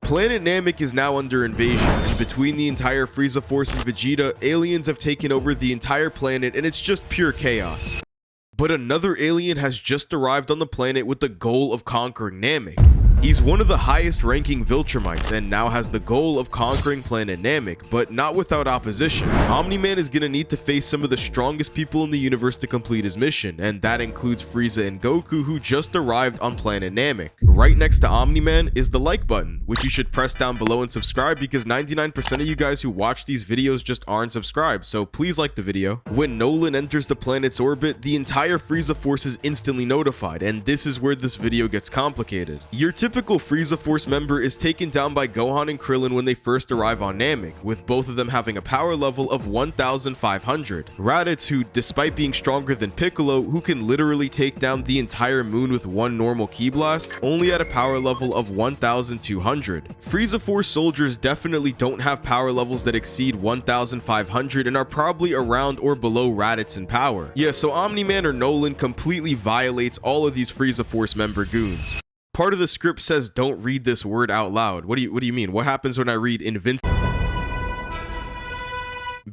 Planet Namek is now under invasion, and between the entire Frieza Force and Vegeta, aliens have taken over the entire planet and it's just pure chaos. But another alien has just arrived on the planet with the goal of conquering Namek. He's one of the highest ranking Viltrumites and now has the goal of conquering planet Namek, but not without opposition. Omni-Man is gonna need to face some of the strongest people in the universe to complete his mission, and that includes Frieza and Goku, who just arrived on planet Namek. Right next to Omni-Man is the like button, which you should press down below and subscribe because 99% of you guys who watch these videos just aren't subscribed, so please like the video. When Nolan enters the planet's orbit, the entire Frieza Force is instantly notified, and this is where this video gets complicated. Your typical Frieza Force member is taken down by Gohan and Krillin when they first arrive on Namek, with both of them having a power level of 1,500. Raditz, who despite being stronger than Piccolo, who can literally take down the entire moon with one normal ki blast, only at a power level of 1,200. Frieza Force soldiers definitely don't have power levels that exceed 1,500 and are probably around or below Raditz in power. Yeah, so Omni-Man or Nolan completely violates all of these Frieza Force member goons. Part of the script says don't read this word out loud. What do you mean? What happens when I read Invincible?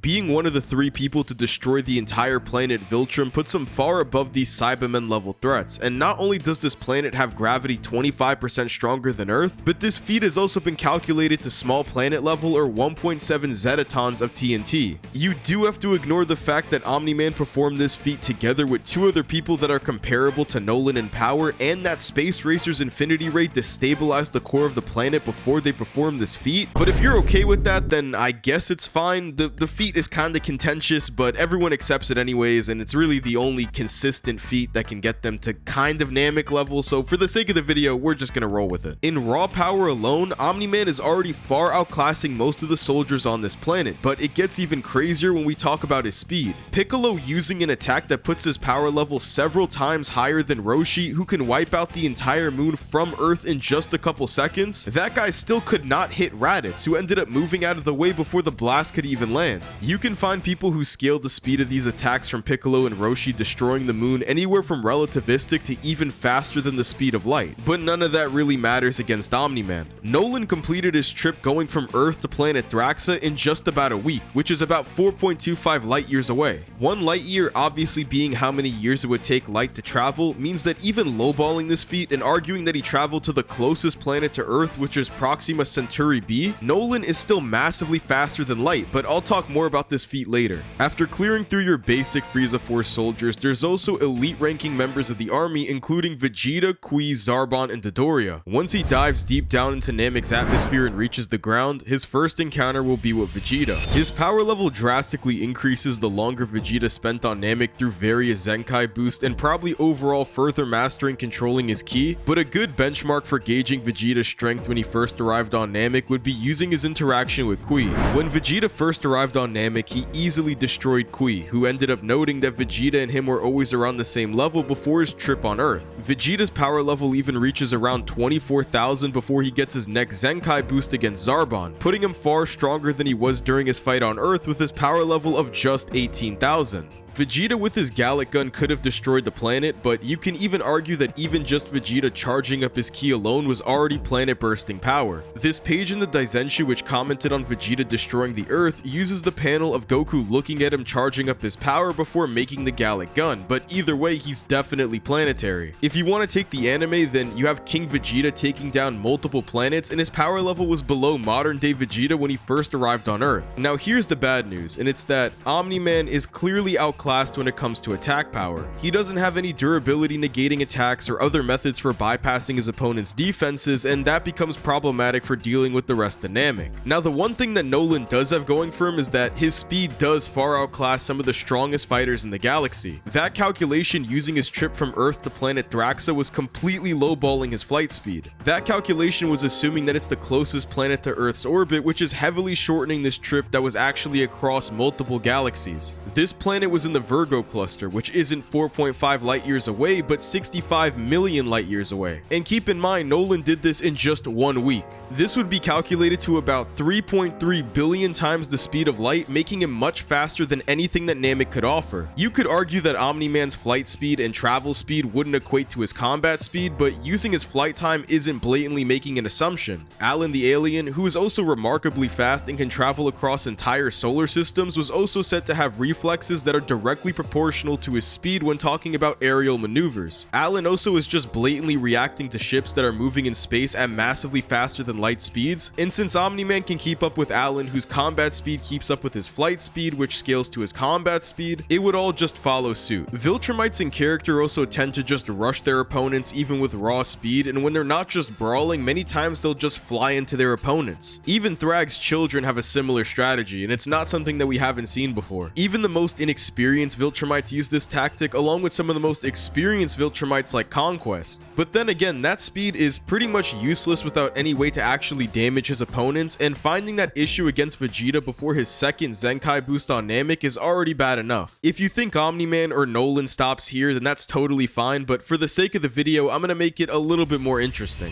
Being one of the 3 people to destroy the entire planet Viltrum puts him far above these Cybermen level threats, and not only does this planet have gravity 25% stronger than Earth, but this feat has also been calculated to small planet level or 1.7 zetatons of TNT. You do have to ignore the fact that Omni-Man performed this feat together with 2 other people that are comparable to Nolan in power, and that Space Racer's Infinity Ray destabilized the core of the planet before they performed this feat. But if you're okay with that, then I guess it's fine. The feat is kind of contentious, but everyone accepts it anyways, and it's really the only consistent feat that can get them to kind of Namek level, so for the sake of the video, we're just gonna roll with it. In raw power alone, Omni-Man is already far outclassing most of the soldiers on this planet, but it gets even crazier when we talk about his speed. Piccolo using an attack that puts his power level several times higher than Roshi, who can wipe out the entire moon from Earth in just a couple seconds, that guy still could not hit Raditz, who ended up moving out of the way before the blast could even land. You can find people who scaled the speed of these attacks from Piccolo and Roshi destroying the moon anywhere from relativistic to even faster than the speed of light, but none of that really matters against Omni-Man. Nolan completed his trip going from Earth to planet Thraxa in just about a week, which is about 4.25 light years away. 1 light year obviously being how many years it would take light to travel means that even lowballing this feat and arguing that he traveled to the closest planet to Earth, which is Proxima Centauri b, Nolan is still massively faster than light, but I'll talk more about this feat later. After clearing through your basic Frieza Force soldiers, there's also elite ranking members of the army, including Vegeta, Kui, Zarbon, and Dodoria. Once he dives deep down into Namek's atmosphere and reaches the ground, his first encounter will be with Vegeta. His power level drastically increases the longer Vegeta spent on Namek through various Zenkai boosts and probably overall further mastering controlling his ki, but a good benchmark for gauging Vegeta's strength when he first arrived on Namek would be using his interaction with Kui. When Vegeta first arrived on Namek, he easily destroyed Kui, who ended up noting that Vegeta and him were always around the same level before his trip on Earth. Vegeta's power level even reaches around 24,000 before he gets his next Zenkai boost against Zarbon, putting him far stronger than he was during his fight on Earth with his power level of just 18,000. Vegeta with his Gallic gun could have destroyed the planet, but you can even argue that even just Vegeta charging up his ki alone was already planet-bursting power. This page in the Daizenshu which commented on Vegeta destroying the Earth uses the panel of Goku looking at him charging up his power before making the Gallic gun, but either way he's definitely planetary. If you want to take the anime, then you have King Vegeta taking down multiple planets and his power level was below modern day Vegeta when he first arrived on Earth. Now here's the bad news, and it's that Omni-Man is clearly outclassed when it comes to attack power. He doesn't have any durability negating attacks or other methods for bypassing his opponent's defenses, and that becomes problematic for dealing with the rest of Namek. Now the one thing that Nolan does have going for him is that his speed does far outclass some of the strongest fighters in the galaxy. That calculation using his trip from Earth to planet Thraxa was completely lowballing his flight speed. That calculation was assuming that it's the closest planet to Earth's orbit, which is heavily shortening this trip that was actually across multiple galaxies. This planet was in the Virgo cluster, which isn't 4.5 light years away, but 65 million light years away. And keep in mind, Nolan did this in just 1 week. This would be calculated to about 3.3 billion times the speed of light, making him much faster than anything that Namek could offer. You could argue that Omni-Man's flight speed and travel speed wouldn't equate to his combat speed, but using his flight time isn't blatantly making an assumption. Alan the alien, who is also remarkably fast and can travel across entire solar systems, was also said to have reflexes that are directly proportional to his speed when talking about aerial maneuvers. Alan also is just blatantly reacting to ships that are moving in space at massively faster than light speeds, and since Omni-Man can keep up with Alan, whose combat speed keeps up with his flight speed, which scales to his combat speed, it would all just follow suit. Viltrumites in character also tend to just rush their opponents even with raw speed, and when they're not just brawling, many times they'll just fly into their opponents. Even Thrag's children have a similar strategy, and it's not something that we haven't seen before. Even the most inexperienced Viltrumites use this tactic, along with some of the most experienced Viltrumites like Conquest. But then again, that speed is pretty much useless without any way to actually damage his opponents, and finding that issue against Vegeta before his second Zenkai boost on Namek is already bad enough. If you think Omni-Man or Nolan stops here, then that's totally fine, but for the sake of the video, I'm gonna make it a little bit more interesting.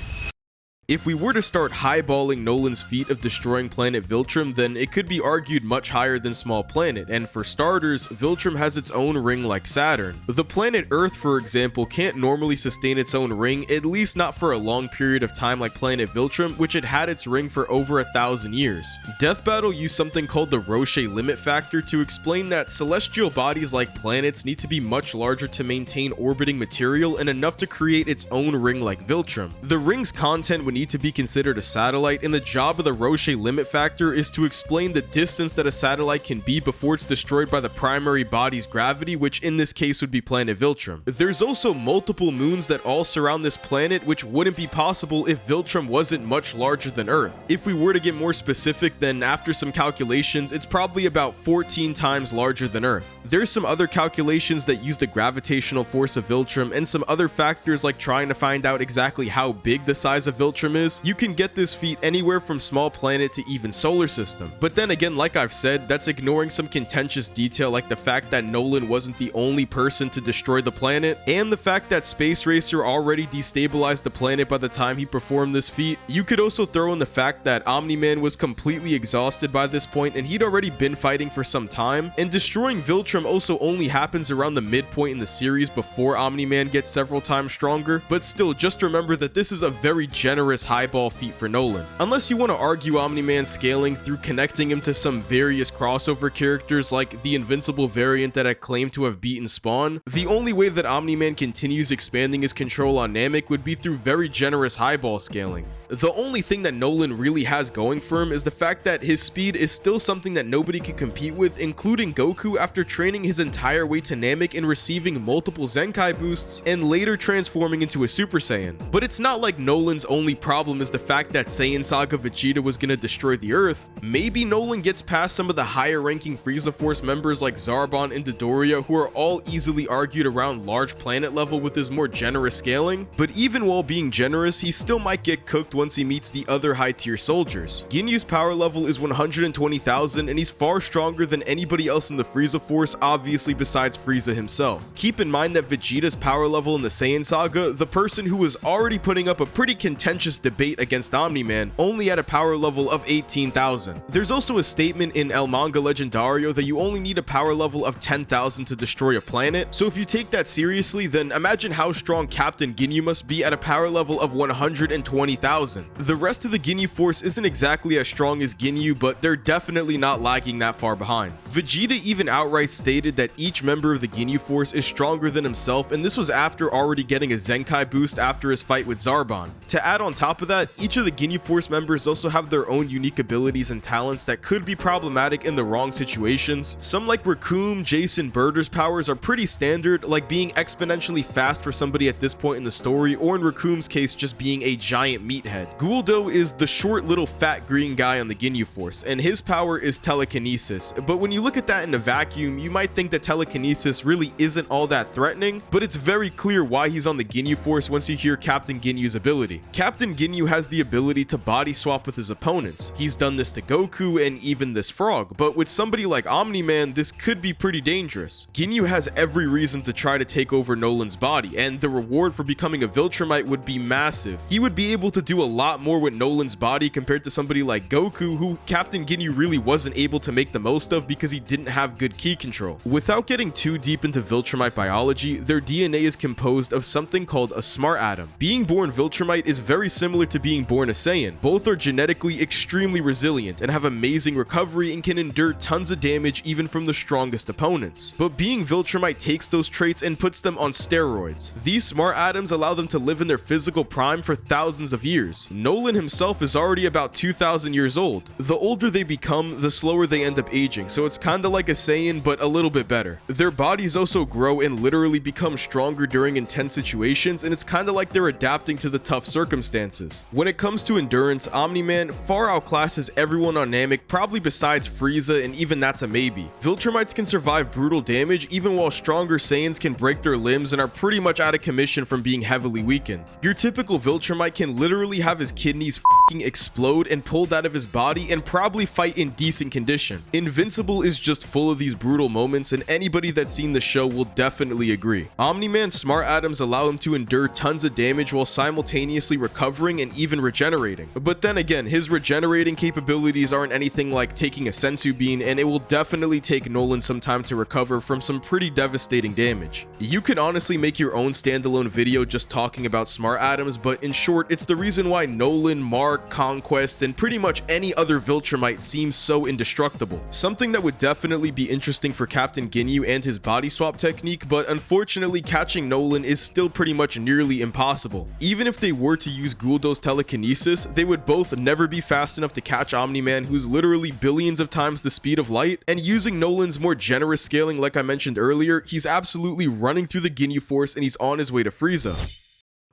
If we were to start highballing Nolan's feat of destroying planet Viltrum, then it could be argued much higher than Small Planet, and for starters, Viltrum has its own ring like Saturn. The planet Earth, for example, can't normally sustain its own ring, at least not for a long period of time like planet Viltrum, which had its ring for over 1,000 years. Death Battle used something called the Roche limit factor to explain that celestial bodies like planets need to be much larger to maintain orbiting material and enough to create its own ring like Viltrum. The ring's content would need to be considered a satellite, and the job of the Roche limit factor is to explain the distance that a satellite can be before it's destroyed by the primary body's gravity, which in this case would be planet Viltrum. There's also multiple moons that all surround this planet, which wouldn't be possible if Viltrum wasn't much larger than Earth. If we were to get more specific, then after some calculations, it's probably about 14 times larger than Earth. There's some other calculations that use the gravitational force of Viltrum and some other factors like trying to find out exactly how big the size of Viltrum is. You can get this feat anywhere from Small Planet to even Solar System. But then again, like I've said, that's ignoring some contentious detail like the fact that Nolan wasn't the only person to destroy the planet, and the fact that Space Racer already destabilized the planet by the time he performed this feat. You could also throw in the fact that Omni-Man was completely exhausted by this point and he'd already been fighting for some time, and destroying Viltrum also only happens around the midpoint in the series before Omni-Man gets several times stronger. But still, just remember that this is a very generous highball feat for Nolan. Unless you want to argue Omni-Man scaling through connecting him to some various crossover characters like the Invincible variant that I claim to have beaten Spawn, the only way that Omni-Man continues expanding his control on Namek would be through very generous highball scaling. The only thing that Nolan really has going for him is the fact that his speed is still something that nobody can compete with, including Goku after training his entire way to Namek and receiving multiple Zenkai boosts and later transforming into a Super Saiyan. But it's not like Nolan's only problem is the fact that Saiyan Saga Vegeta was gonna destroy the Earth. Maybe Nolan gets past some of the higher ranking Frieza Force members like Zarbon and Dodoria, who are all easily argued around large planet level with his more generous scaling, but even while being generous, he still might get cooked once he meets the other high tier soldiers. Ginyu's power level is 120,000 and he's far stronger than anybody else in the Frieza Force, obviously besides Frieza himself. Keep in mind that Vegeta's power level in the Saiyan Saga, the person who was already putting up a pretty contentious debate against Omni-Man, only at a power level of 18,000. There's also a statement in El Manga Legendario that you only need a power level of 10,000 to destroy a planet, so if you take that seriously, then imagine how strong Captain Ginyu must be at a power level of 120,000. The rest of the Ginyu Force isn't exactly as strong as Ginyu, but they're definitely not lagging that far behind. Vegeta even outright stated that each member of the Ginyu Force is stronger than himself, and this was after already getting a Zenkai boost after his fight with Zarbon. To add on top of that, each of the Ginyu Force members also have their own unique abilities and talents that could be problematic in the wrong situations. Some like Raccoon, Jason, Birder's powers are pretty standard, like being exponentially fast for somebody at this point in the story, or in Raccoon's case just being a giant meathead. head. Guldo is the short little fat green guy on the Ginyu Force, and his power is telekinesis. But when you look at that in a vacuum, you might think that telekinesis really isn't all that threatening, but it's very clear why he's on the Ginyu Force once you hear Captain Ginyu's ability. Captain Ginyu has the ability to body swap with his opponents. He's done this to Goku and even this frog, but with somebody like Omni-Man, this could be pretty dangerous. Ginyu has every reason to try to take over Nolan's body, and the reward for becoming a Viltrumite would be massive. He would be able to do a lot more with Nolan's body compared to somebody like Goku, who Captain Ginyu really wasn't able to make the most of because he didn't have good ki control. Without getting too deep into Viltrumite biology, their DNA is composed of something called a smart atom. Being born Viltrumite is very similar to being born a Saiyan. Both are genetically extremely resilient and have amazing recovery and can endure tons of damage even from the strongest opponents. But being Viltrumite takes those traits and puts them on steroids. These smart atoms allow them to live in their physical prime for thousands of years. Nolan himself is already about 2,000 years old. The older they become, the slower they end up aging, so it's kinda like a Saiyan but a little bit better. Their bodies also grow and literally become stronger during intense situations, and it's kinda like they're adapting to the tough circumstances. When it comes to endurance, Omni-Man far outclasses everyone on Namek, probably besides Frieza, and even that's a maybe. Viltrumites can survive brutal damage even while stronger Saiyans can break their limbs and are pretty much out of commission from being heavily weakened. Your typical Viltrumite can literally have his kidneys f***ing explode and pulled out of his body and probably fight in decent condition. Invincible is just full of these brutal moments, and anybody that's seen the show will definitely agree. Omni-Man's smart atoms allow him to endure tons of damage while simultaneously recovering and even regenerating. But then again, his regenerating capabilities aren't anything like taking a sensu bean, and it will definitely take Nolan some time to recover from some pretty devastating damage. You can honestly make your own standalone video just talking about smart atoms, but in short, it's the reason why Nolan, Mark, Conquest, and pretty much any other Viltrumite seems so indestructible. Something that would definitely be interesting for Captain Ginyu and his body swap technique, but unfortunately catching Nolan is still pretty much nearly impossible. Even if they were to use Guldo's telekinesis, they would both never be fast enough to catch Omni-Man, who's literally billions of times the speed of light, and using Nolan's more generous scaling like I mentioned earlier, he's absolutely running through the Ginyu Force and he's on his way to Frieza.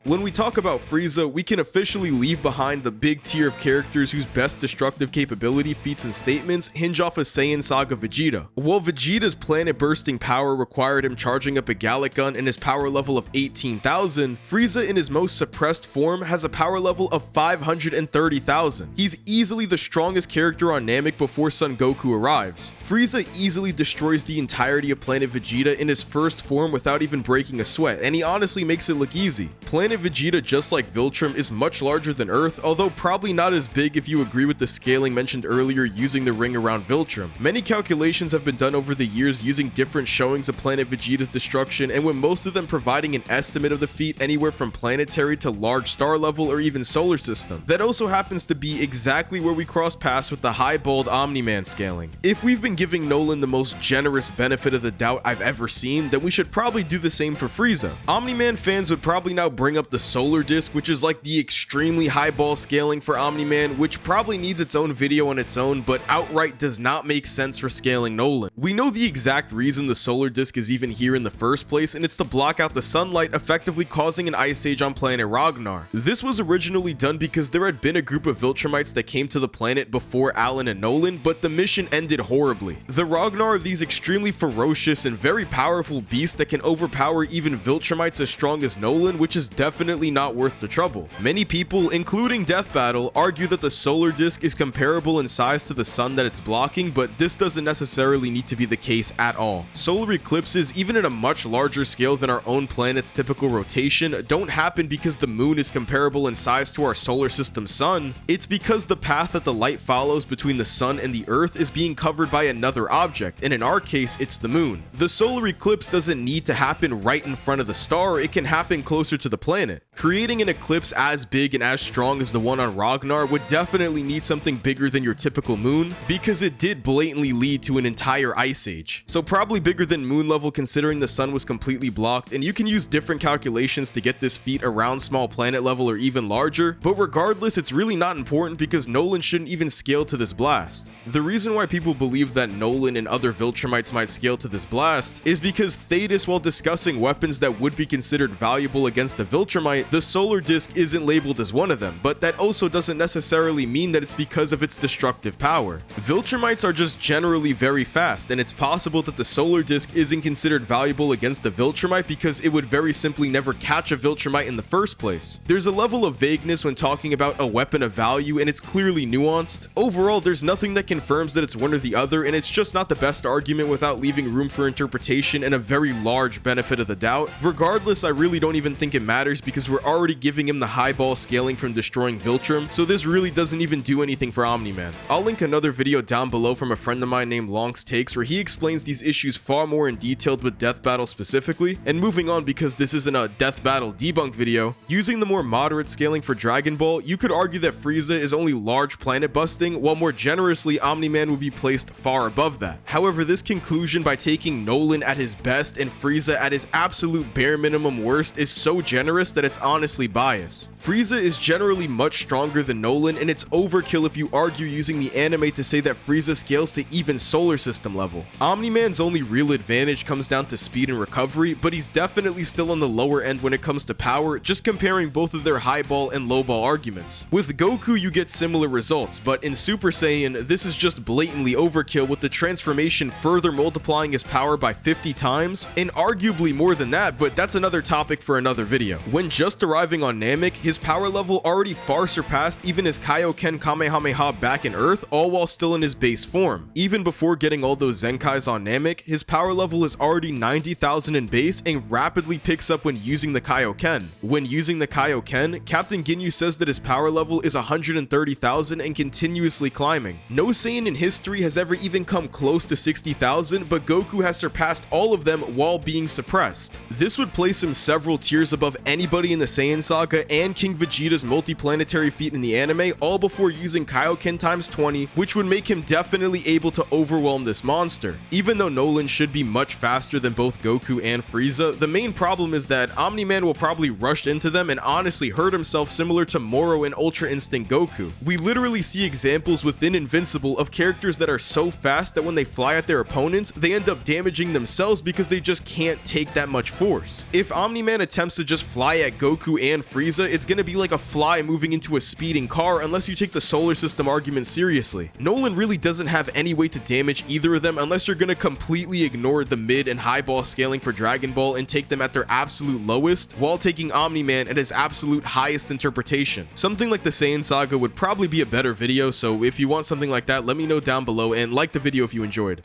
When we talk about Frieza, we can officially leave behind the big tier of characters whose best destructive capability, feats, and statements hinge off of Saiyan Saga Vegeta. While Vegeta's planet-bursting power required him charging up a Gallic gun and his power level of 18,000, Frieza in his most suppressed form has a power level of 530,000. He's easily the strongest character on Namek before Son Goku arrives. Frieza easily destroys the entirety of Planet Vegeta in his first form without even breaking a sweat, and he honestly makes it look easy. Planet Vegeta, just like Viltrum, is much larger than Earth, although probably not as big if you agree with the scaling mentioned earlier using the ring around Viltrum. Many calculations have been done over the years using different showings of Planet Vegeta's destruction, and with most of them providing an estimate of the feat anywhere from planetary to large star level or even solar system. That also happens to be exactly where we cross paths with the highballed Omni-Man scaling. If we've been giving Nolan the most generous benefit of the doubt I've ever seen, then we should probably do the same for Frieza. Omni-Man fans would probably now bring up the solar disc, which is like the extremely highball scaling for Omni-Man, which probably needs its own video on its own, but outright does not make sense for scaling Nolan. We know the exact reason the solar disc is even here in the first place, and it's to block out the sunlight, effectively causing an ice age on planet Ragnar. This was originally done because there had been a group of Viltrumites that came to the planet before Alan and Nolan, but the mission ended horribly. The Ragnar are these extremely ferocious and very powerful beasts that can overpower even Viltrumites as strong as Nolan, which is definitely not worth the trouble. Many people, including Death Battle, argue that the solar disk is comparable in size to the sun that it's blocking, but this doesn't necessarily need to be the case at all. Solar eclipses, even at a much larger scale than our own planet's typical rotation, don't happen because the moon is comparable in size to our solar system's sun. It's because the path that the light follows between the sun and the earth is being covered by another object, and in our case, it's the moon. The solar eclipse doesn't need to happen right in front of the star, it can happen closer to the planet. Creating an eclipse as big and as strong as the one on Ragnar would definitely need something bigger than your typical moon, because it did blatantly lead to an entire ice age. So probably bigger than moon level considering the sun was completely blocked, and you can use different calculations to get this feat around small planet level or even larger, but regardless, it's really not important because Nolan shouldn't even scale to this blast. The reason why people believe that Nolan and other Viltrumites might scale to this blast is because Thetis, while discussing weapons that would be considered valuable against the Viltrum, Viltrumite, the solar disc isn't labeled as one of them, but that also doesn't necessarily mean that it's because of its destructive power. Viltrumites are just generally very fast, and it's possible that the solar disc isn't considered valuable against a Viltrumite because it would very simply never catch a Viltrumite in the first place. There's a level of vagueness when talking about a weapon of value, and it's clearly nuanced. Overall, there's nothing that confirms that it's one or the other, and it's just not the best argument without leaving room for interpretation and a very large benefit of the doubt. Regardless, I really don't even think it matters because we're already giving him the high ball scaling from destroying Viltrum, so this really doesn't even do anything for Omni-Man. I'll link another video down below from a friend of mine named Lonk's Takes where he explains these issues far more in detail with Death Battle specifically. And moving on, because this isn't a Death Battle debunk video, using the more moderate scaling for Dragon Ball, you could argue that Frieza is only large planet busting, while more generously Omni-Man would be placed far above that. However, this conclusion by taking Nolan at his best and Frieza at his absolute bare minimum worst is so generous that it's honestly biased. Frieza is generally much stronger than Nolan, and it's overkill if you argue using the anime to say that Frieza scales to even solar system level. Omni-Man's only real advantage comes down to speed and recovery, but he's definitely still on the lower end when it comes to power, just comparing both of their high ball and low ball arguments. With Goku, you get similar results, but in Super Saiyan, this is just blatantly overkill, with the transformation further multiplying his power by 50 times, and arguably more than that, but that's another topic for another video. When just arriving on Namek, his power level already far surpassed even his Kaioken Kamehameha back in Earth, all while still in his base form. Even before getting all those Zenkais on Namek, his power level is already 90,000 in base and rapidly picks up when using the Kaioken. When using the Kaioken, Captain Ginyu says that his power level is 130,000 and continuously climbing. No Saiyan in history has ever even come close to 60,000, but Goku has surpassed all of them while being suppressed. This would place him several tiers above anybody in the Saiyan saga and King Vegeta's multi-planetary feat in the anime, all before using Kaioken times 20, which would make him definitely able to overwhelm this monster. Even though Nolan should be much faster than both Goku and Frieza, the main problem is that Omni-Man will probably rush into them and honestly hurt himself, similar to Moro and Ultra Instinct Goku. We literally see examples within Invincible of characters that are so fast that when they fly at their opponents, they end up damaging themselves because they just can't take that much force. If Omni-Man attempts to just fly at Goku and Frieza, it's gonna be like a fly moving into a speeding car unless you take the solar system argument seriously. Nolan really doesn't have any way to damage either of them unless you're gonna completely ignore the mid and high ball scaling for Dragon Ball and take them at their absolute lowest, while taking Omni-Man at his absolute highest interpretation. Something like the Saiyan saga would probably be a better video, so if you want something like that, let me know down below and like the video if you enjoyed.